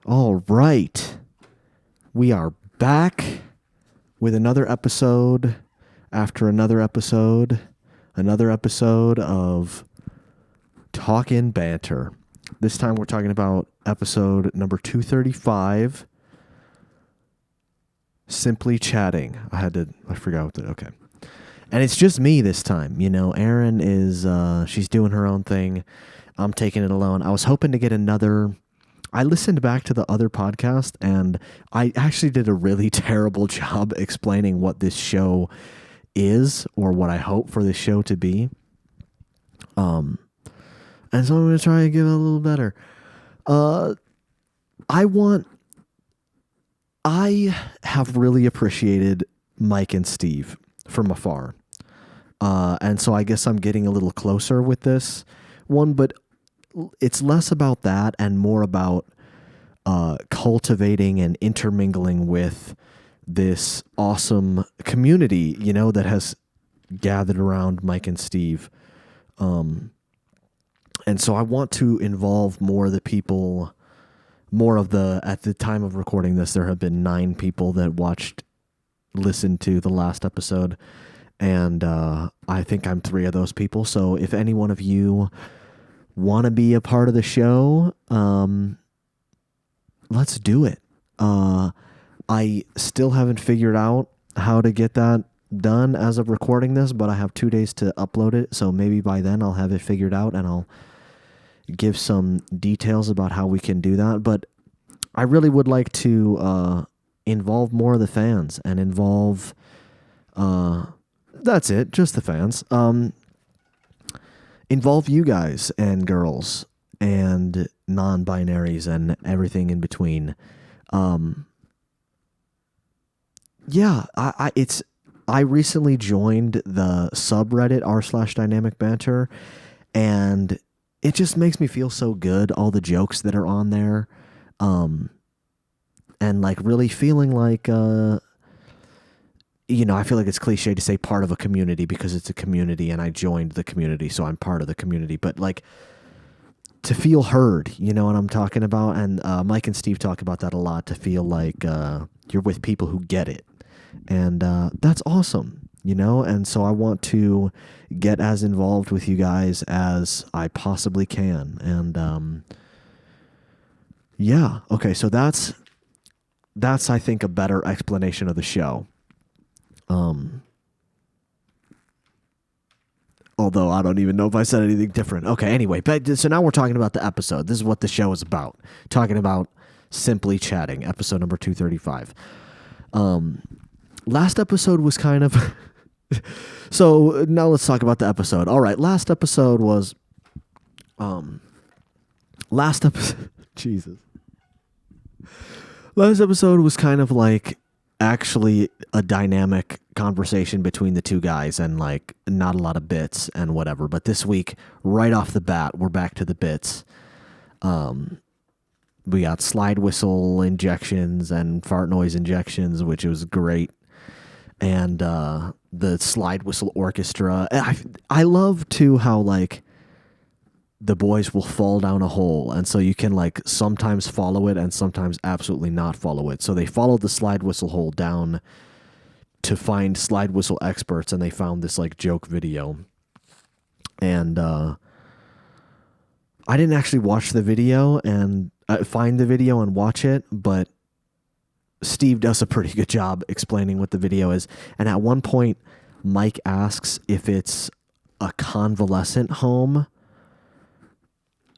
All right. We are back with another episode after another episode of Talkin Banter. This time we're talking about episode number 235, Simply Chatting. I forgot what okay. And it's just me this time. You know, Erin is, she's doing her own thing. I'm taking it alone. I was hoping to get I listened back to the other podcast, and I actually did a really terrible job explaining what this show is or what I hope for this show to be. And so I'm going to try and give it a little better. I have really appreciated Mike and Steve from afar. And so I guess I'm getting a little closer with this one, but it's less about that and more about cultivating and intermingling with this awesome community, you know, that has gathered around Mike and Steve. And so I want to involve more of the people, at the time of recording this, there have been 9 people that listened to the last episode. And I think I'm 3 of those people. So if any one of you want to be a part of the show, let's do it. I still haven't figured out how to get that done as of recording this, but I have 2 days to upload it. So maybe by then I'll have it figured out and I'll give some details about how we can do that. But I really would like to involve more of the fans and involve... that's it, just the fans. Involve you guys and girls and non-binaries and everything in between. I recently joined the subreddit r/dynamic banter, and it just makes me feel so good, all the jokes that are on there. And like really feeling like you know, I feel like it's cliche to say part of a community because it's a community and I joined the community, so I'm part of the community. But like to feel heard, you know what I'm talking about? And Mike and Steve talk about that a lot, to feel like you're with people who get it. And that's awesome, you know? And so I want to get as involved with you guys as I possibly can. And yeah, okay, so that's I think a better explanation of the show. Although I don't even know if I said anything different. Okay, anyway, so now we're talking about the episode. This is what the show is about. Talking about Simply Chatting, episode number 235. Last episode was kind of... So now let's talk about the episode. All right, last episode was... Jesus. Last episode was kind of like actually a dynamic conversation between the two guys and like not a lot of bits and whatever. But this week, right off the bat, we're back to the bits. We got slide whistle injections and fart noise injections, which was great. And the slide whistle orchestra. I love too how like the boys will fall down a hole, and so you can like sometimes follow it and sometimes absolutely not follow it. So they followed the slide whistle hole down to find slide whistle experts, and they found this like joke video. And I didn't actually watch the video and find the video and watch it, but Steve does a pretty good job explaining what the video is. And at one point, Mike asks if it's a convalescent home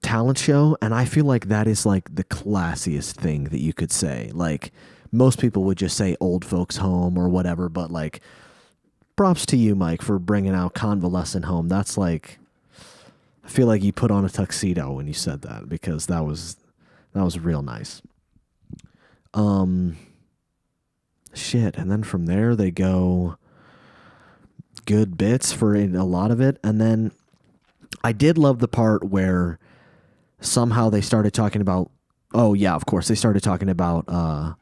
talent show, and I feel like that is like the classiest thing that you could say. Like most people would just say old folks home or whatever, but like props to you, Mike, for bringing out convalescent home. That's like, I feel like you put on a tuxedo when you said that, because that was real nice. Shit, and then from there they go good bits for a lot of it, and then I did love the part where somehow they started talking about, oh yeah, of course, they started talking about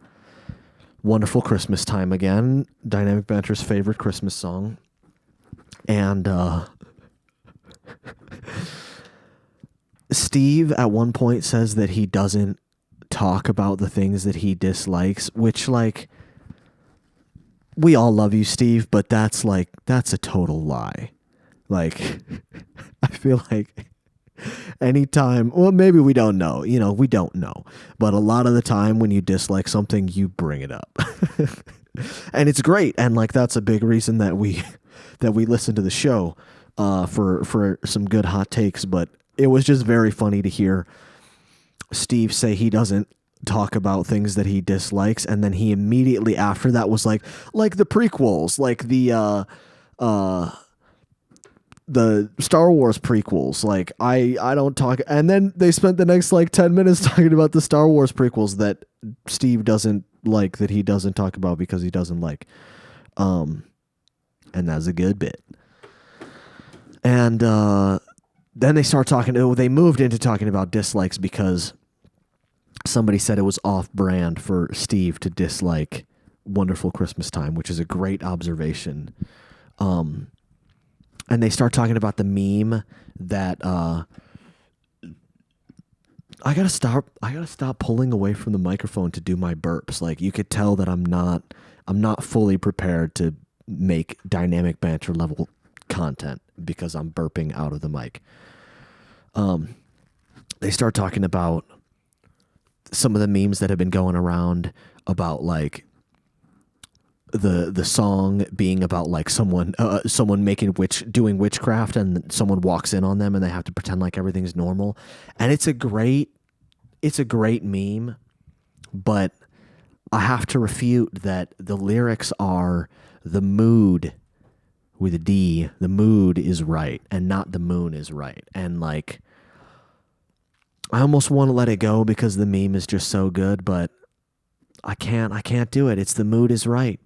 Wonderful Christmas Time again, Dynamic Banter's favorite Christmas song. And Steve at one point says that he doesn't talk about the things that he dislikes, which like we all love you, Steve, but that's a total lie. Like I feel like anytime, well, maybe we don't know, we don't know, but a lot of the time when you dislike something, you bring it up. And it's great, and like that's a big reason that we listen to the show for some good hot takes. But it was just very funny to hear Steve say he doesn't talk about things that he dislikes, and then he immediately after that was like the prequels, like the Star Wars prequels. Like I don't talk, and then they spent the next like 10 minutes talking about the Star Wars prequels that Steve doesn't like, that he doesn't talk about because he doesn't like. And that's a good bit. And then they start talking. They moved into talking about dislikes because somebody said it was off-brand for Steve to dislike Wonderful Christmas Time, which is a great observation. And they start talking about the meme that I gotta stop pulling away from the microphone to do my burps. Like you could tell that I'm not fully prepared to make dynamic banter level content because I'm burping out of the mic. They start talking about some of the memes that have been going around about like the song being about like someone doing witchcraft, and someone walks in on them and they have to pretend like everything's normal. And it's a great meme, but I have to refute that the lyrics are the mood with a D. The mood is right and not the moon is right. And like, I almost want to let it go because the meme is just so good, but I can't do it. It's the mood is right.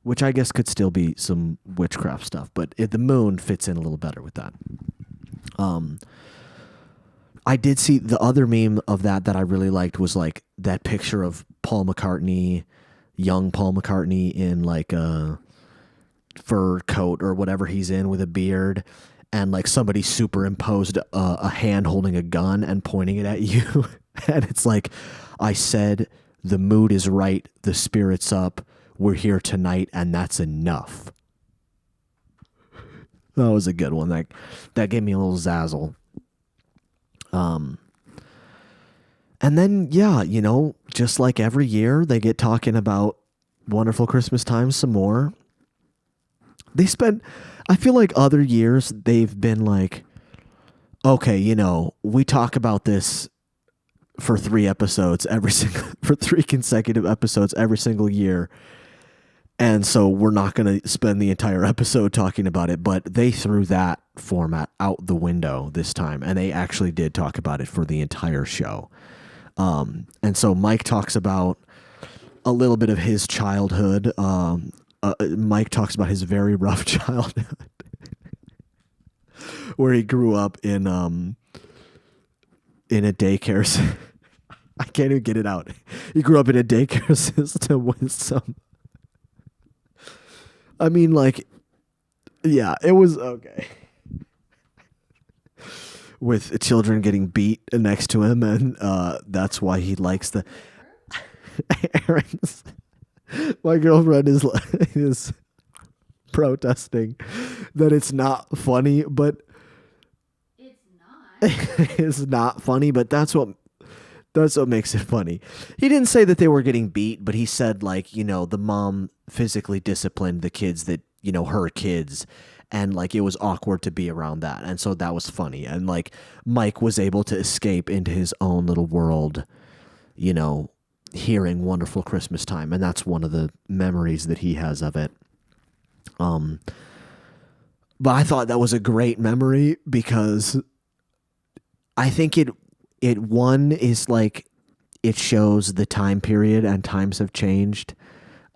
Which I guess could still be some witchcraft stuff, but the moon fits in a little better with that. I did see the other meme of that I really liked was like that picture of Paul McCartney, young Paul McCartney in like a fur coat or whatever he's in with a beard, and like somebody superimposed a hand holding a gun and pointing it at you. And it's like, I said, the mood is right, the spirit's up, we're here tonight, and that's enough. That was a good one. That gave me a little zazzle. And then, yeah, just like every year, they get talking about Wonderful Christmas Time some more. I feel like other years, they've been like, okay, we talk about this for 3 consecutive episodes every single year. And so we're not going to spend the entire episode talking about it, but they threw that format out the window this time, and they actually did talk about it for the entire show. And so Mike talks about a little bit of his childhood. Mike talks about his very rough childhood, where he grew up in a daycare. I can't even get it out. He grew up in a daycare system with some. I mean, like, yeah, it was okay. With children getting beat next to him, and that's why he likes the. Aaron's. My girlfriend is protesting that it's not funny, but it's not. It's not funny, but that's what makes it funny. He didn't say that they were getting beat, but he said like, the mom physically disciplined the kids that, her kids, and like it was awkward to be around that. And so that was funny. And like Mike was able to escape into his own little world, hearing Wonderful Christmas Time, and that's one of the memories that he has of it. But I thought that was a great memory because I think it one is like it shows the time period and times have changed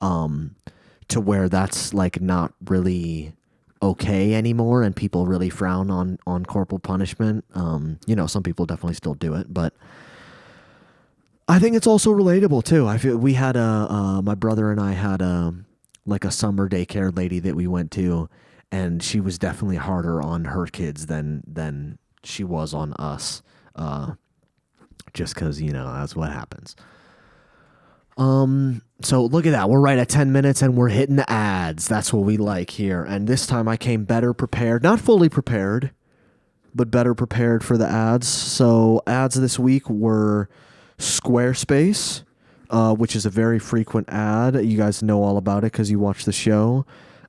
to where that's like not really okay anymore, and people really frown on corporal punishment. Some people definitely still do it, but I think it's also relatable too. I feel we had my brother and I had a summer daycare lady that we went to, and she was definitely harder on her kids than she was on us. just because, that's what happens. So look at that. We're right at 10 minutes and we're hitting the ads. That's what we like here. And this time I came better prepared, not fully prepared, but better prepared for the ads. So ads this week were Squarespace, which is a very frequent ad. You guys know all about it because you watch the show.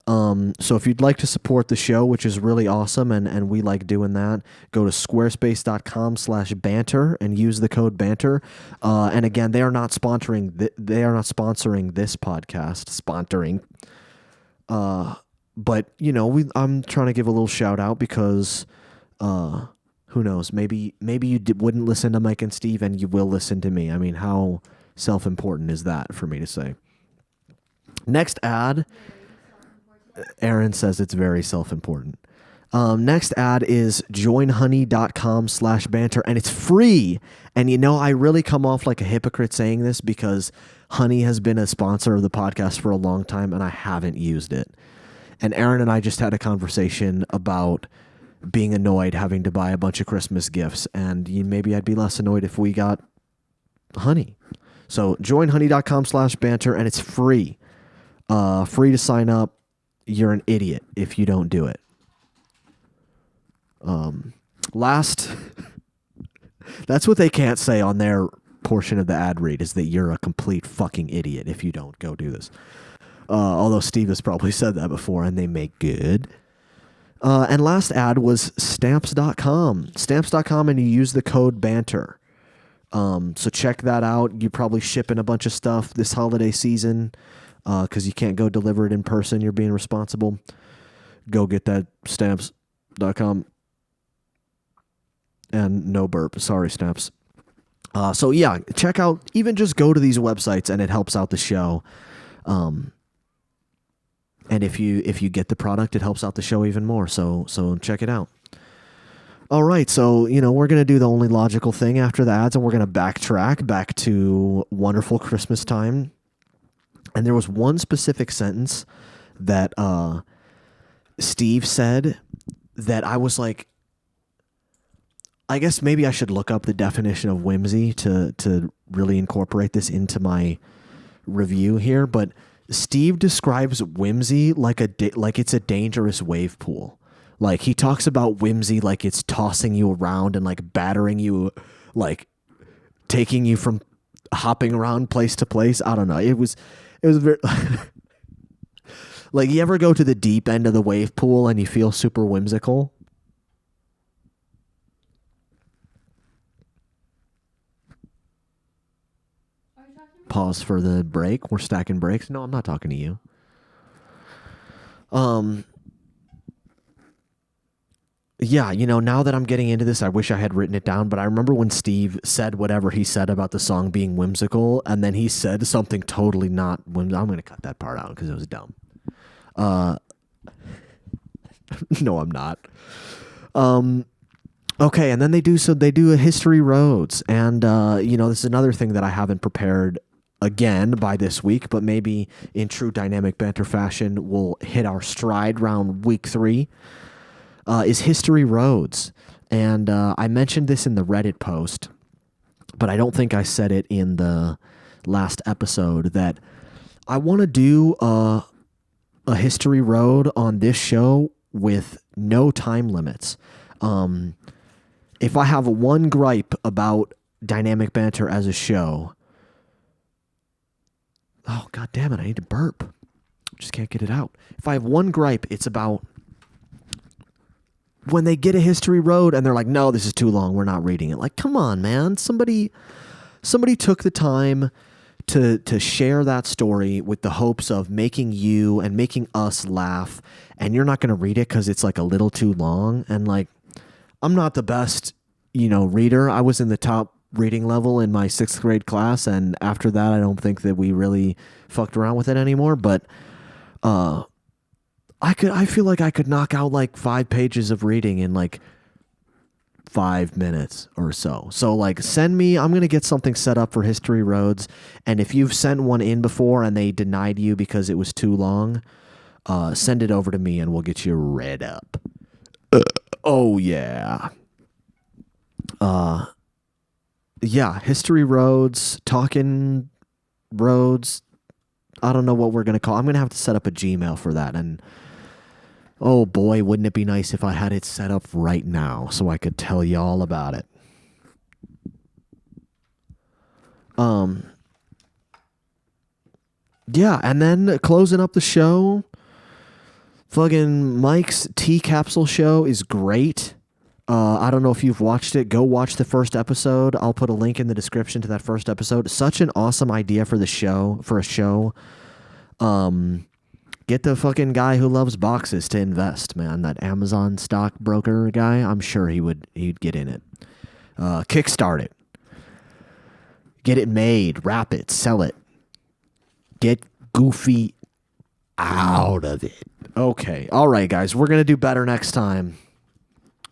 So if you'd like to support the show, which is really awesome, and we like doing that, go to squarespace.com/banter and use the code banter. And again, they are not sponsoring. This podcast. But I'm trying to give a little shout out because, who knows? Maybe you wouldn't listen to Mike and Steve, and you will listen to me. I mean, how self-important is that for me to say? Next ad. Aaron says it's very self-important. Next ad is joinhoney.com/banter, and it's free. And I really come off like a hypocrite saying this because Honey has been a sponsor of the podcast for a long time, and I haven't used it. And Aaron and I just had a conversation about being annoyed having to buy a bunch of Christmas gifts, and maybe I'd be less annoyed if we got Honey. So joinhoney.com/banter, and it's free. Free to sign up. You're an idiot if you don't do it. Last, that's what they can't say on their portion of the ad read, is that you're a complete fucking idiot if you don't go do this. Although Steve has probably said that before, and they make good. And last ad was stamps.com. Stamps.com, and you use the code banter. So check that out. You're probably shipping a bunch of stuff this holiday season. Because you can't go deliver it in person. You're being responsible. Go get that stamps.com. And no burp. Sorry, Stamps. So yeah, check out, even just go to these websites and it helps out the show. And if you get the product, it helps out the show even more. So check it out. All right, so we're gonna do the only logical thing after the ads, and we're gonna backtrack back to wonderful Christmas time. And there was one specific sentence that Steve said that I was like, I guess maybe I should look up the definition of whimsy to really incorporate this into my review here. But Steve describes whimsy like it's a dangerous wave pool. Like he talks about whimsy like it's tossing you around and like battering you, like taking you from hopping around place to place. I don't know. It was very like, you ever go to the deep end of the wave pool and you feel super whimsical? Are you talking to me? Pause for the break. We're stacking breaks. No, I'm not talking to you. Yeah, now that I'm getting into this, I wish I had written it down, but I remember when Steve said whatever he said about the song being whimsical, and then he said something totally not whimsical. I'm going to cut that part out because it was dumb. No, I'm not. Okay, and then they do a History Roads, and this is another thing that I haven't prepared again by this week, but maybe in true dynamic banter fashion, we'll hit our stride round week 3. Is History Roads. And I mentioned this in the Reddit post, but I don't think I said it in the last episode, that I want to do a History Road on this show with no time limits. If I have one gripe about Dynamic Banter as a show... Oh, God damn it, I need to burp. Just can't get it out. If I have one gripe, it's about... when they get a History Road and they're like, no, this is too long, we're not reading it. Like, come on, man. Somebody took the time to share that story with the hopes of making you and making us laugh, and you're not going to read it because it's like a little too long. And like, I'm not the best, reader. I was in the top reading level in my 6th grade class, and after that, I don't think that we really fucked around with it anymore. But I feel like I could knock out like 5 pages of reading in like 5 minutes or so. So like, send me, I'm going to get something set up for History Roads. And if you've sent one in before and they denied you because it was too long, send it over to me and we'll get you read up. Oh yeah. yeah, History Roads, Talkin Roads. I don't know what we're gonna call. I'm gonna have to set up a Gmail for that. And oh boy, wouldn't it be nice if I had it set up right now so I could tell you all about it. Um, yeah, and then closing up the show, fucking Mike's Tea Capsule show is great. I don't know if you've watched it. Go watch the first episode. I'll put a link in the description to that first episode. Such an awesome idea for the show, for a show. Get the fucking guy who loves boxes to invest, man. That Amazon stockbroker guy. I'm sure he'd get in it. Kickstart it. Get it made. Wrap it. Sell it. Get Goofy out of it. Okay. All right, guys. We're going to do better next time.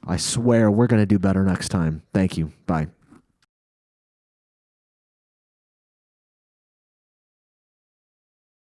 I swear we're going to do better next time. Thank you. Bye.